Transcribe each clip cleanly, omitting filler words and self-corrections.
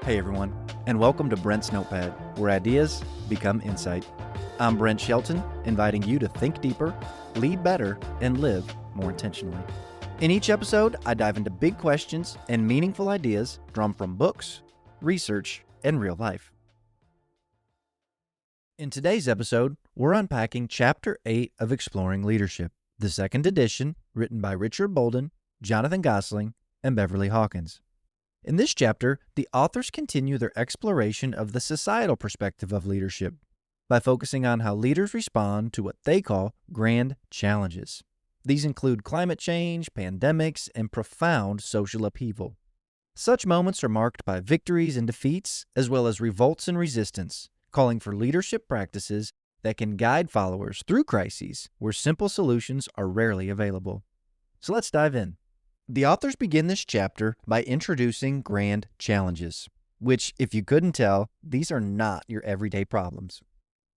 Hey everyone, and welcome to Brent's Notepad, where ideas become insight. I'm Brent Shelton, inviting you to think deeper, lead better, and live more intentionally. In each episode, I dive into big questions and meaningful ideas drawn from books, research, and real life. In today's episode, we're unpacking Chapter 8 of Exploring Leadership, the second edition, written by Richard Bolden, Jonathan Gosling, and Beverly Hawkins. In this chapter, the authors continue their exploration of the societal perspective of leadership by focusing on how leaders respond to what they call grand challenges. These include climate change, pandemics, and profound social upheaval. Such moments are marked by victories and defeats, as well as revolts and resistance, calling for leadership practices that can guide followers through crises where simple solutions are rarely available. So let's dive in. The authors begin this chapter by introducing grand challenges, which, if you couldn't tell, these are not your everyday problems.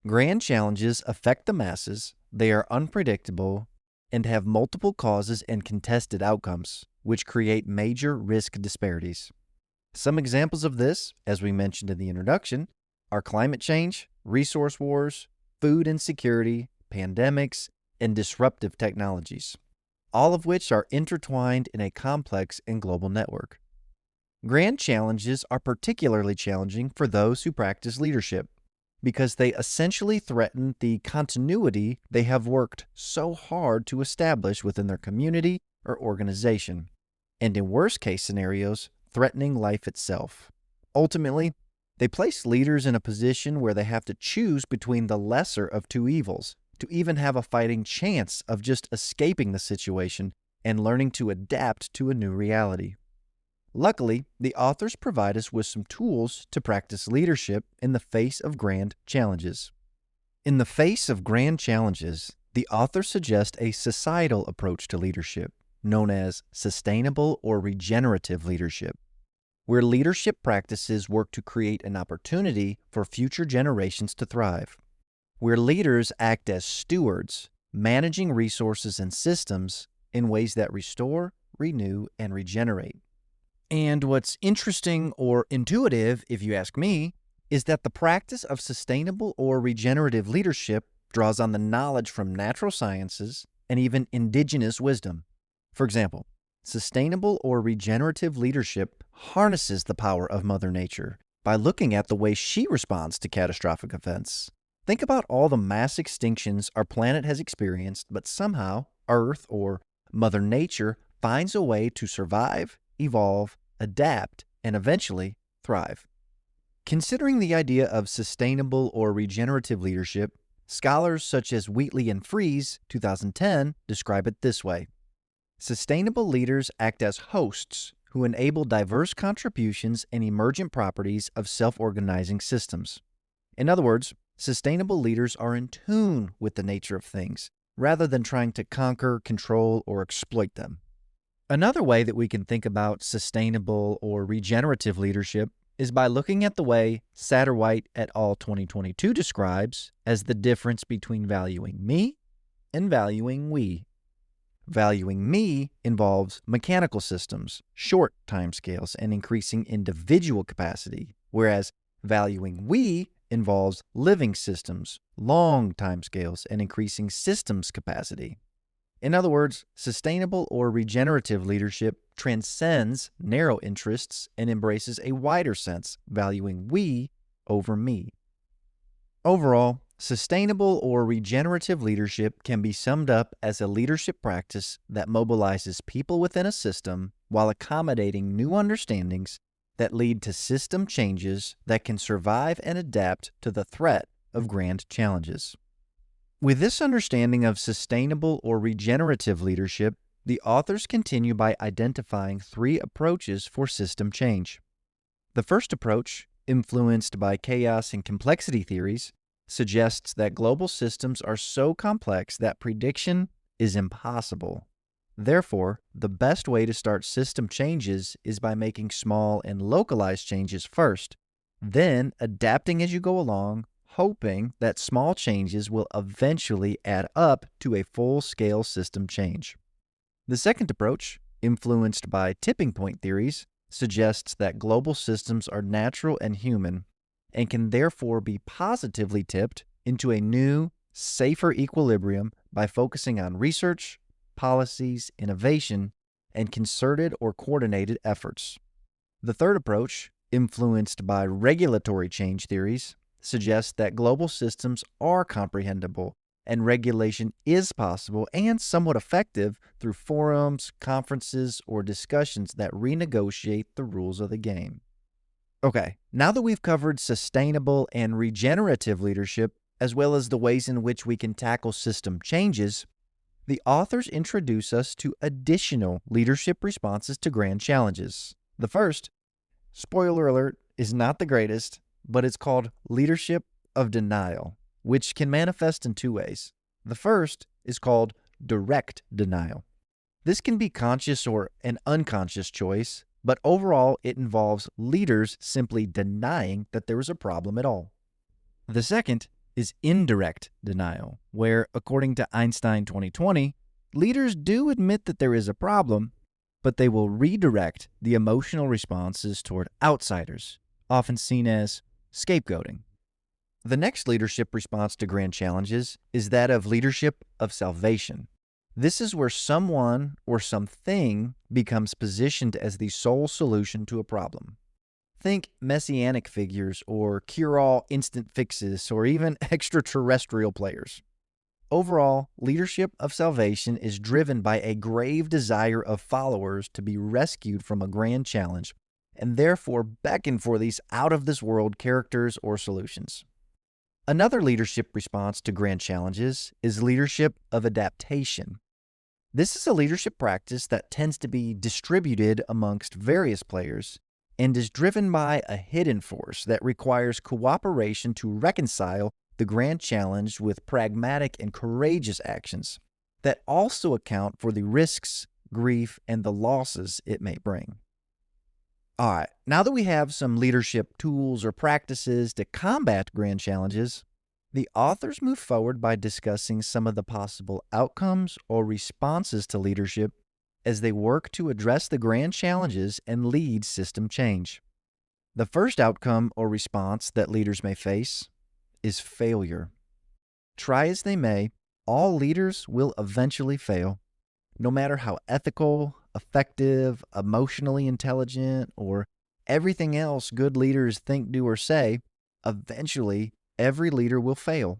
Grand challenges affect the masses, they are unpredictable, and have multiple causes and contested outcomes, which create major risk disparities. Some examples of this, as we mentioned in the introduction, are climate change, resource wars, food insecurity, pandemics, and disruptive technologies, all of which are intertwined in a complex and global network. Grand challenges are particularly challenging for those who practice leadership because they essentially threaten the continuity they have worked so hard to establish within their community or organization, and in worst-case scenarios, threatening life itself. Ultimately, they place leaders in a position where they have to choose between the lesser of two evils, to even have a fighting chance of just escaping the situation and learning to adapt to a new reality. Luckily, the authors provide us with some tools to practice leadership in the face of grand challenges. In the face of grand challenges, the authors suggest a societal approach to leadership, known as sustainable or regenerative leadership, where leadership practices work to create an opportunity for future generations to thrive, where leaders act as stewards, managing resources and systems in ways that restore, renew, and regenerate. And what's interesting or intuitive, if you ask me, is that the practice of sustainable or regenerative leadership draws on the knowledge from natural sciences and even indigenous wisdom. For example, sustainable or regenerative leadership harnesses the power of Mother Nature by looking at the way she responds to catastrophic events. Think about all the mass extinctions our planet has experienced, but somehow Earth or Mother Nature finds a way to survive, evolve, adapt, and eventually thrive. Considering the idea of sustainable or regenerative leadership, scholars such as Wheatley and Fries, 2010, describe it this way. Sustainable leaders act as hosts who enable diverse contributions and emergent properties of self-organizing systems. In other words, sustainable leaders are in tune with the nature of things, rather than trying to conquer, control, or exploit them. Another way that we can think about sustainable or regenerative leadership is by looking at the way Satterwhite et al. 2022 describes as the difference between valuing me and valuing we. Valuing me involves mechanical systems, short timescales, and increasing individual capacity, whereas valuing we involves living systems, long timescales, and increasing systems capacity. In other words, sustainable or regenerative leadership transcends narrow interests and embraces a wider sense, valuing we over me. Overall, sustainable or regenerative leadership can be summed up as a leadership practice that mobilizes people within a system while accommodating new understandings that lead to system changes that can survive and adapt to the threat of grand challenges. With this understanding of sustainable or regenerative leadership, the authors continue by identifying three approaches for system change. The first approach, influenced by chaos and complexity theories, suggests that global systems are so complex that prediction is impossible. Therefore, the best way to start system changes is by making small and localized changes first, then adapting as you go along, hoping that small changes will eventually add up to a full-scale system change. The second approach, influenced by tipping point theories, suggests that global systems are natural and human and can therefore be positively tipped into a new, safer equilibrium by focusing on research, policies, innovation, and concerted or coordinated efforts. The third approach, influenced by regulatory change theories, suggests that global systems are comprehensible and regulation is possible and somewhat effective through forums, conferences, or discussions that renegotiate the rules of the game. Okay, now that we've covered sustainable and regenerative leadership, as well as the ways in which we can tackle system changes, the authors introduce us to additional leadership responses to grand challenges. The first, spoiler alert, is not the greatest, but it's called leadership of denial, which can manifest in two ways. The first is called direct denial. This can be conscious or an unconscious choice, but overall it involves leaders simply denying that there is a problem at all. The second is indirect denial, where, according to Einstein 2020, leaders do admit that there is a problem, but they will redirect the emotional responses toward outsiders, often seen as scapegoating. The next leadership response to grand challenges is that of leadership of salvation. This is where someone or something becomes positioned as the sole solution to a problem. Think messianic figures or cure-all instant fixes or even extraterrestrial players. Overall, leadership of salvation is driven by a grave desire of followers to be rescued from a grand challenge and therefore beckon for these out-of-this-world characters or solutions. Another leadership response to grand challenges is leadership of adaptation. This is a leadership practice that tends to be distributed amongst various players and is driven by a hidden force that requires cooperation to reconcile the grand challenge with pragmatic and courageous actions that also account for the risks, grief, and the losses it may bring. All right, now that we have some leadership tools or practices to combat grand challenges, the authors move forward by discussing some of the possible outcomes or responses to leadership as they work to address the grand challenges and lead system change. The first outcome or response that leaders may face is failure. Try as they may, all leaders will eventually fail, no matter how ethical, effective, emotionally intelligent, or everything else good leaders think, do, or say. Eventually, every leader will fail,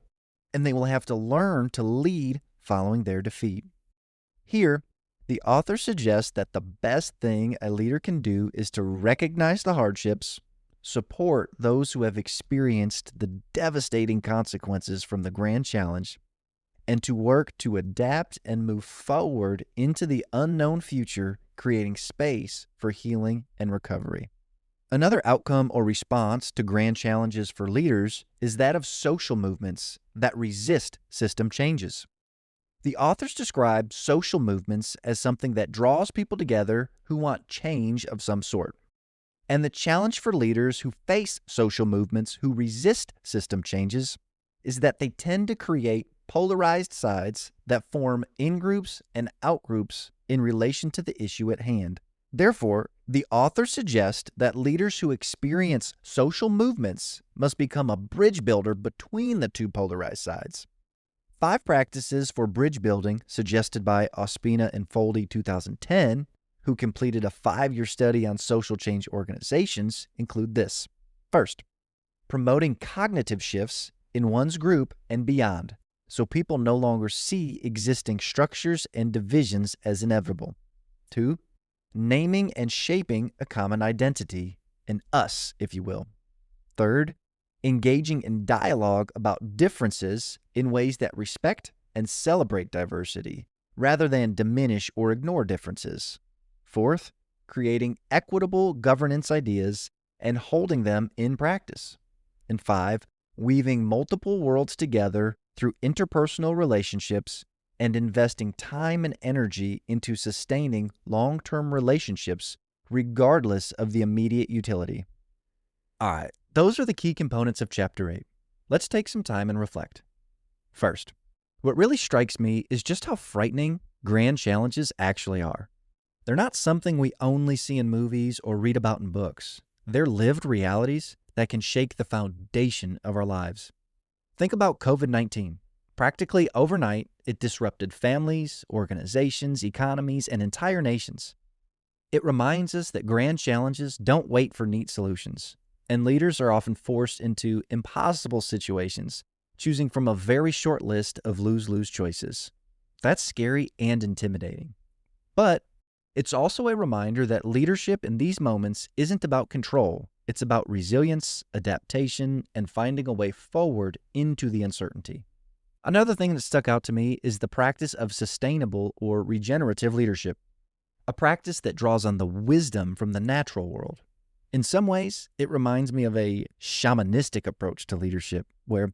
and they will have to learn to lead following their defeat. Here, the author suggests that the best thing a leader can do is to recognize the hardships, support those who have experienced the devastating consequences from the grand challenge, and to work to adapt and move forward into the unknown future, creating space for healing and recovery. Another outcome or response to grand challenges for leaders is that of social movements that resist system changes. The authors describe social movements as something that draws people together who want change of some sort. And the challenge for leaders who face social movements who resist system changes is that they tend to create polarized sides that form in-groups and out-groups in relation to the issue at hand. Therefore, the author suggests that leaders who experience social movements must become a bridge builder between the two polarized sides. 5 practices for bridge building suggested by Ospina and Foldy 2010, who completed a 5-year study on social change organizations, include this. First, promoting cognitive shifts in one's group and beyond, so people no longer see existing structures and divisions as inevitable. 2, naming and shaping a common identity, an us, if you will. Third, engaging in dialogue about differences in ways that respect and celebrate diversity, rather than diminish or ignore differences. Fourth, creating equitable governance ideas and holding them in practice. And 5, weaving multiple worlds together through interpersonal relationships and investing time and energy into sustaining long-term relationships regardless of the immediate utility. All right, those are the key components of Chapter 8. Let's take some time and reflect. First, what really strikes me is just how frightening grand challenges actually are. They're not something we only see in movies or read about in books. They're lived realities that can shake the foundation of our lives. Think about COVID-19. Practically overnight, it disrupted families, organizations, economies, and entire nations. It reminds us that grand challenges don't wait for neat solutions, and leaders are often forced into impossible situations, choosing from a very short list of lose-lose choices. That's scary and intimidating. But it's also a reminder that leadership in these moments isn't about control. It's about resilience, adaptation, and finding a way forward into the uncertainty. Another thing that stuck out to me is the practice of sustainable or regenerative leadership, a practice that draws on the wisdom from the natural world. In some ways, it reminds me of a shamanistic approach to leadership, where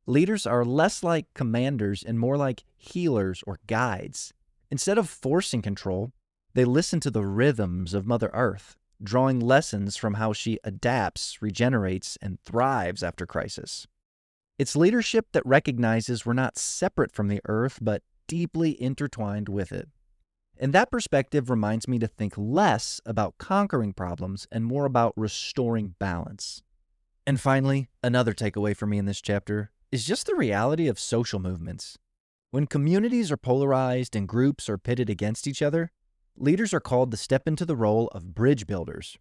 leaders are less like commanders and more like healers or guides. Instead of forcing control, they listen to the rhythms of Mother Earth, drawing lessons from how she adapts, regenerates, and thrives after crisis. It's leadership that recognizes we're not separate from the earth, but deeply intertwined with it. And that perspective reminds me to think less about conquering problems and more about restoring balance. And finally, another takeaway for me in this chapter is just the reality of social movements. When communities are polarized and groups are pitted against each other, leaders are called to step into the role of bridge builders.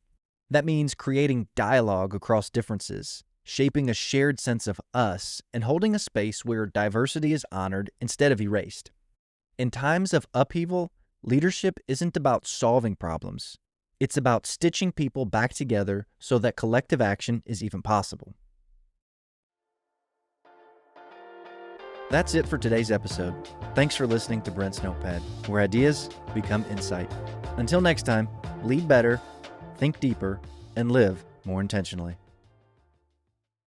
That means creating dialogue across differences, shaping a shared sense of us, and holding a space where diversity is honored instead of erased. In times of upheaval, leadership isn't about solving problems. It's about stitching people back together so that collective action is even possible. That's it for today's episode. Thanks for listening to Brent's Notepad, where ideas become insight. Until next time, lead better, think deeper, and live more intentionally.